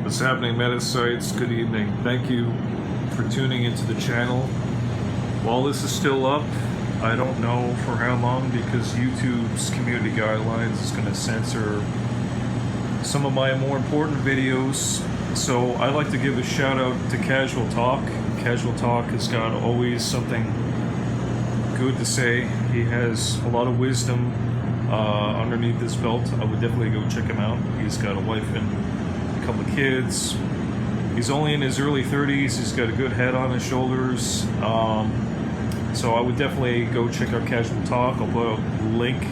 What's happening, Meta sites? Good evening. Thank you for tuning into the channel. While this is still up, I don't know for how long because YouTube's community guidelines is going to censor some of my more important videos. So I'd like to give a shout out to Casual Talk. Casual Talk has got always something good to say. He has a lot of wisdom underneath his belt. I would definitely go check him out. He's got a wife and a couple of kids. He's only in his early 30s. He's got a good head on his shoulders. So I would definitely go check out Casual Talk. I'll put a link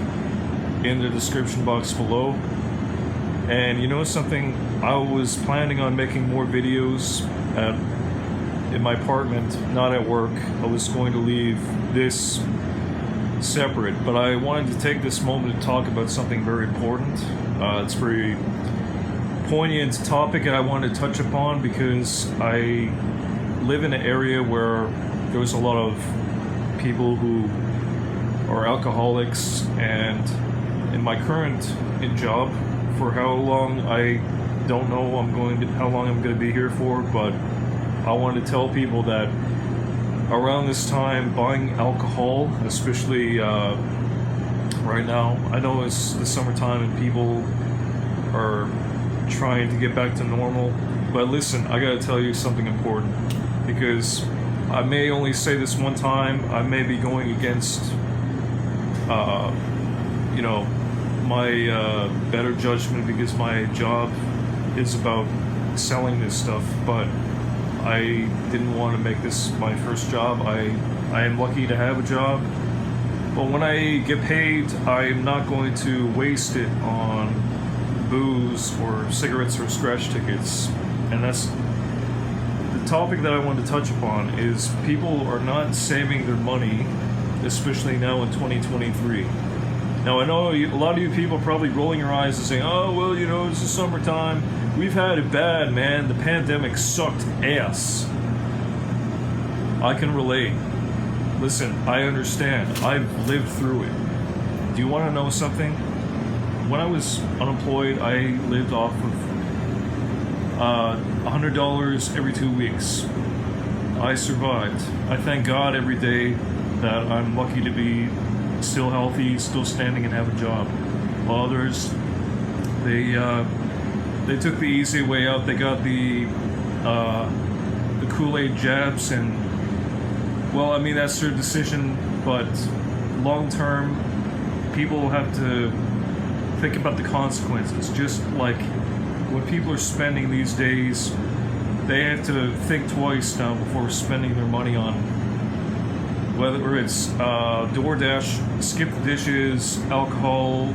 in the description box below. And you know something? I was planning on making more videos in my apartment, not at work. I was going to leave this separate, but I wanted to take this moment to talk about something very important. It's a very poignant topic and I wanted to touch upon because I live in an area where there's a lot of people who are alcoholics, and in my current job, for how long I don't know how long I'm going to be here for, but I want to tell people that around this time, buying alcohol, especially right now, I know it's the summertime and people are trying to get back to normal, but listen, I gotta tell you something important, because I may only say this one time, I may be going against my better judgment, because my job is about selling this stuff, but I didn't want to make this my first job. I am lucky to have a job, but when I get paid, I'm not going to waste it on booze or cigarettes or scratch tickets. And that's the topic that I want to touch upon, is people are not saving their money, especially now in 2023. Now I know a lot of you people are probably rolling your eyes and saying, oh well, you know, it's the summertime, we've had it bad, man, the pandemic sucked ass. I can relate. Listen, I understand, I've lived through it. Do you want to know something? When I was unemployed, I lived off of $100 every 2 weeks. I survived. I thank God every day that I'm lucky to be still healthy, still standing, and have a job. While others, they took the easy way out. They got the Kool-Aid jabs, and well, I mean, that's their decision. But long term, people have to think about the consequences. Just like when people are spending these days, they have to think twice now before spending their money on, whether it's DoorDash, skip the dishes, alcohol,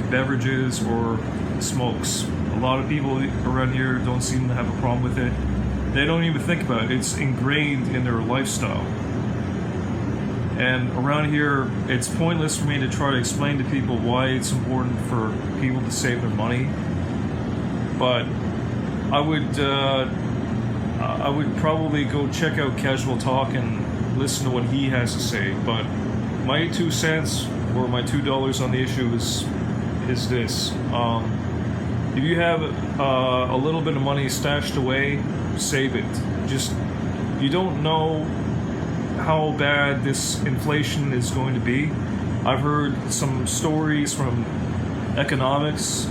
beverages, or smokes. A lot of people around here don't seem to have a problem with it. They don't even think about it. It's ingrained in their lifestyle. And around here, it's pointless for me to try to explain to people why it's important for people to save their money. But I would probably go check out Casual Talk and listen to what he has to say. But my 2 cents or my $2 on the issue is this: if you have a little bit of money stashed away, save it. Just, you don't know how bad this inflation is going to be. I've heard some stories from economists.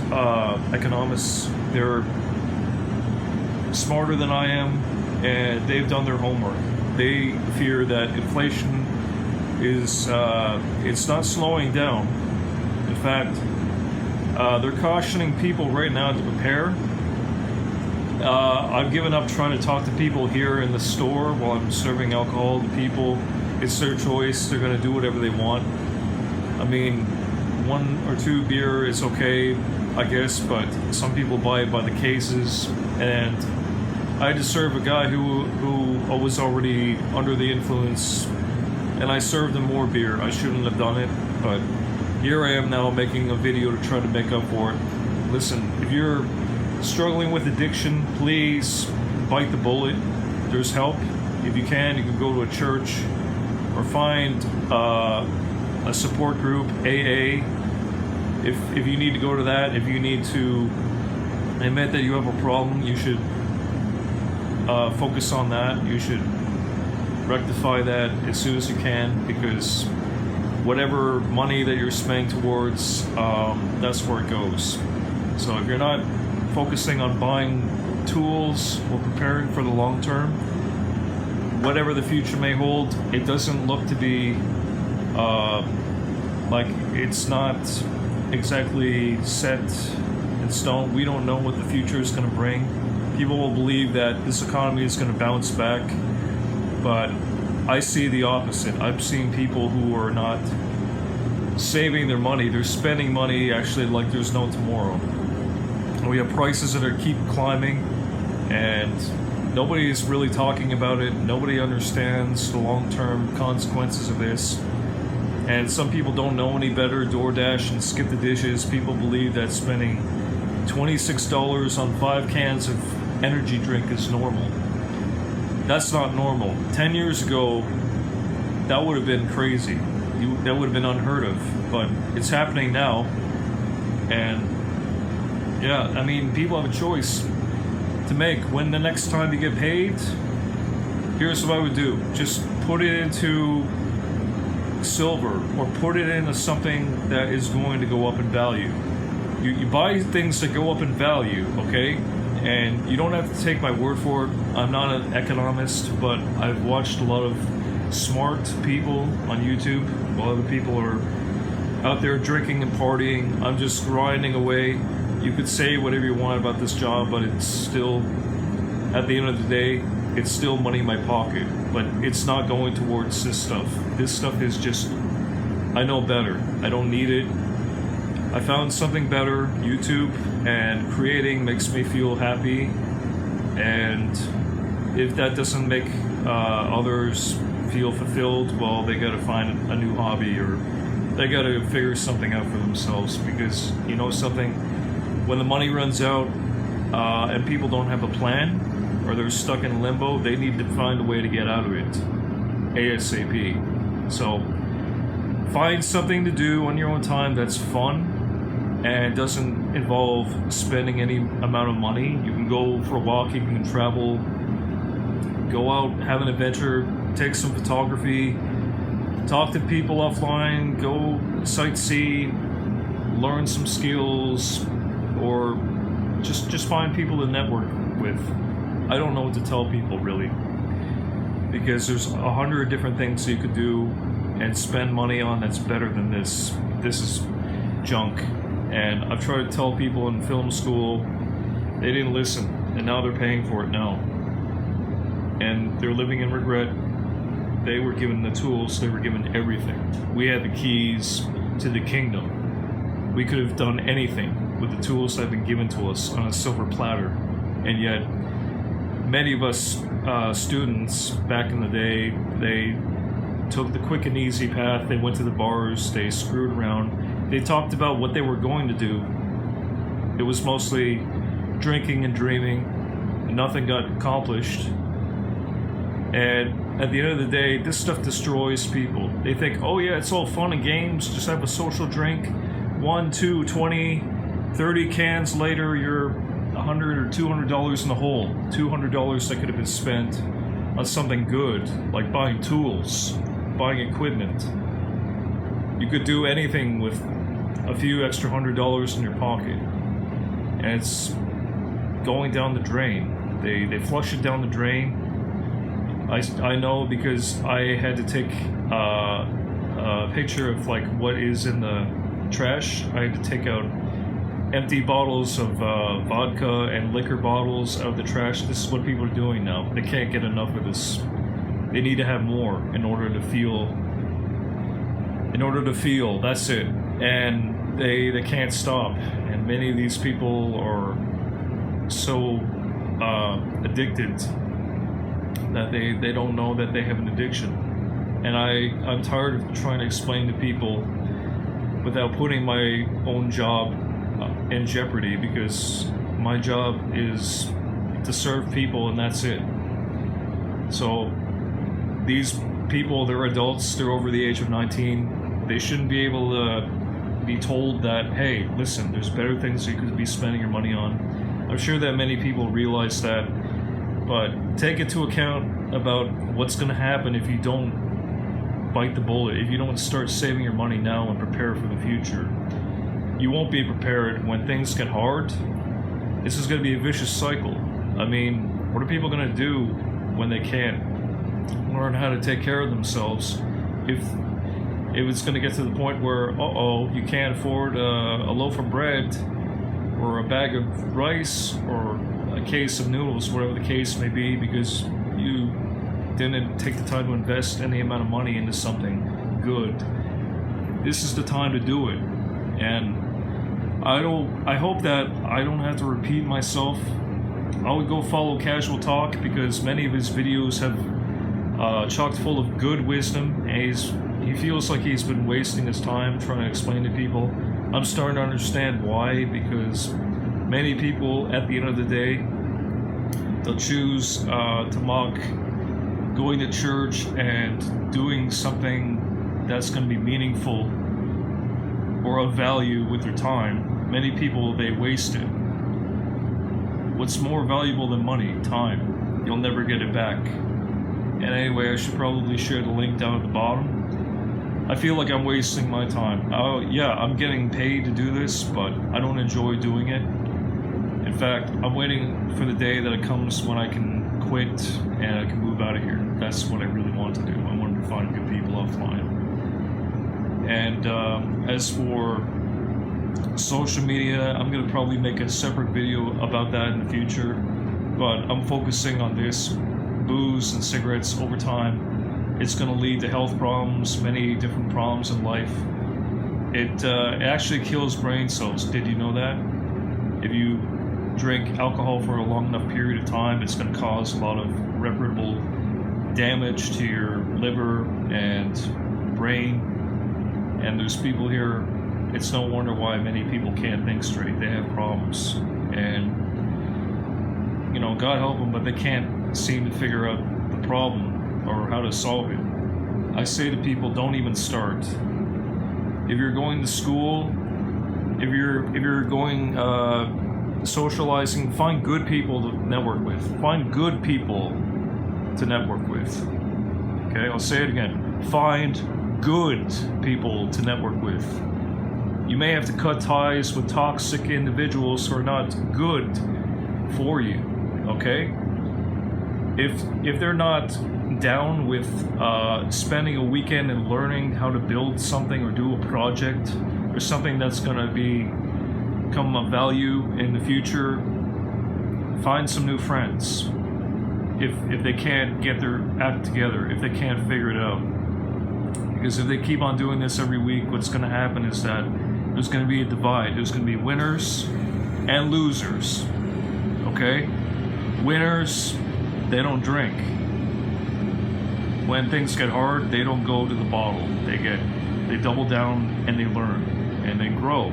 They're smarter than I am, and they've done their homework. They fear that inflation is it's not slowing down. In fact, they're cautioning people right now to prepare. I've given up trying to talk to people here in the store while I'm serving alcohol to people. It's their choice. They're going to do whatever they want. I mean, 1 or 2 beer is okay, I guess, but some people buy it by the cases. And I had to serve a guy who was already under the influence, and I served him more beer. I shouldn't have done it, but here I am now making a video to try to make up for it. Listen, if you're struggling with addiction, please bite the bullet. There's help. If you can go to a church or find a support group, AA. If you need to go to that, if you need to admit that you have a problem. You should focus on that. You should rectify that as soon as you can, because whatever money that you're spending towards, that's where it goes. So if you're not focusing on buying tools or preparing for the long term, whatever the future may hold, it doesn't look to be like it's not exactly set in stone. We don't know what the future is going to bring. People will believe that this economy is going to bounce back, but I see the opposite. I've seen people who are not saving their money. They're spending money actually like there's no tomorrow. And we have prices that are keep climbing, and nobody is really talking about it. Nobody understands the long-term consequences of this. And some people don't know any better. DoorDash and Skip the Dishes. People believe that spending $26 on 5 cans of energy drink is normal. That's not normal. 10 years ago, that would have been crazy. That would have been unheard of. But it's happening now. And yeah, I mean, people have a choice to make. When the next time you get paid, here's what I would do. Just put it into silver, or put it into something that is going to go up in value. You buy things that go up in value, okay? And you don't have to take my word for it. I'm not an economist, but I've watched a lot of smart people on YouTube. A lot of people are out there drinking and partying. I'm just grinding away. You could say whatever you want about this job, but it's still, at the end of the day, it's still money in my pocket. But it's not going towards this stuff. This stuff is just, I know better. I don't need it. I found something better, YouTube, and creating makes me feel happy. And if that doesn't make others feel fulfilled, well, they gotta find a new hobby, or they gotta figure something out for themselves. Because you know something, when the money runs out and people don't have a plan, or they're stuck in limbo, they need to find a way to get out of it ASAP. So find something to do on your own time that's fun and doesn't involve spending any amount of money. You can go for a walk, you can travel, go out, have an adventure, take some photography, talk to people offline, go sightsee, learn some skills, or just find people to network with. I don't know what to tell people, really, because there's 100 different things you could do and spend money on that's better than this. This is junk. And I've tried to tell people in film school, they didn't listen, and now they're paying for it now. And they're living in regret. They were given the tools, they were given everything. We had the keys to the kingdom. We could have done anything with the tools that have been given to us on a silver platter. And yet, many of us students back in the day, they took the quick and easy path. They went to the bars, they screwed around. They talked about what they were going to do. It was mostly drinking and dreaming, and nothing got accomplished. And at the end of the day, this stuff destroys people. They think, oh yeah, it's all fun and games, just have a social drink. 1, 2, 20, 30 cans later, you're $100 or $200 in the hole. $200 that could have been spent on something good, like buying tools, buying equipment. You could do anything with a few extra $100 in your pocket, and it's going down the drain. They flush it down the drain. I know, because I had to take a picture of like what is in the trash. I had to take out empty bottles of vodka and liquor bottles out of the trash. This is what people are doing now. They can't get enough of this. They need to have more in order to feel. That's it. And they can't stop. And many of these people are so addicted that they don't know that they have an addiction. And I'm tired of trying to explain to people without putting my own job in jeopardy, because my job is to serve people, and that's it. So these people, they're adults, they're over the age of 19. They shouldn't be able to be told that, hey, listen, there's better things you could be spending your money on. I'm sure that many people realize that, but take into account about what's going to happen if you don't bite the bullet, if you don't start saving your money now and prepare for the future. You won't be prepared when things get hard. This is going to be a vicious cycle. I mean, what are people going to do when they can't learn how to take care of themselves? If it's going to get to the point where, you can't afford a loaf of bread or a bag of rice or a case of noodles, whatever the case may be, because you didn't take the time to invest any amount of money into something good. This is the time to do it. And I hope that I don't have to repeat myself. I would go follow Casual Talk because many of his videos have chocked full of good wisdom, and he feels like he's been wasting his time trying to explain to people. I'm starting to understand why, because many people at the end of the day, they'll choose to mock going to church and doing something that's going to be meaningful or of value with their time. Many people, they waste it. What's more valuable than money? Time. You'll never get it back. And anyway, I should probably share the link down at the bottom. I feel like I'm wasting my time. Yeah, I'm getting paid to do this, but I don't enjoy doing it. In fact, I'm waiting for the day that it comes when I can quit and I can move out of here. That's what I really want to do. I want to find good people offline. And as for social media, I'm going to probably make a separate video about that in the future. But I'm focusing on this. Booze and cigarettes over time, it's going to lead to health problems, many different problems in life. It actually kills brain cells. Did you know that? If you drink alcohol for a long enough period of time, it's going to cause a lot of irreparable damage to your liver and brain. And there's people here, it's no wonder why many people can't think straight. They have problems. And, God help them, but they can't seem to figure out the problem or how to solve it. I say to people, don't even start. If you're going to school, if you're going socializing, find good people to network with. Find good people to network with. Okay, I'll say it again. Find good people to network with. You may have to cut ties with toxic individuals who are not good for you. Okay? If they're not down with spending a weekend and learning how to build something or do a project or something that's going to become of value in the future, find some new friends. If they can't get their act together, if they can't figure it out. Because if they keep on doing this every week, what's going to happen is that there's going to be a divide. There's going to be winners and losers. Okay? Winners, they don't drink. When things get hard, they don't go to the bottle. They double down and they learn and they grow.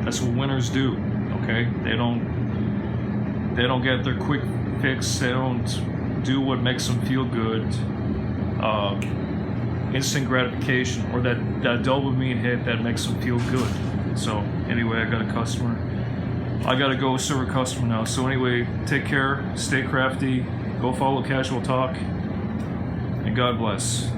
That's what winners do. Okay? They don't get their quick fix. They don't do what makes them feel good. Instant gratification or that dopamine hit that makes them feel good. So anyway, I got a customer. I gotta go serve a customer now. So anyway, take care, stay crafty, go follow Casual Talk, and God bless.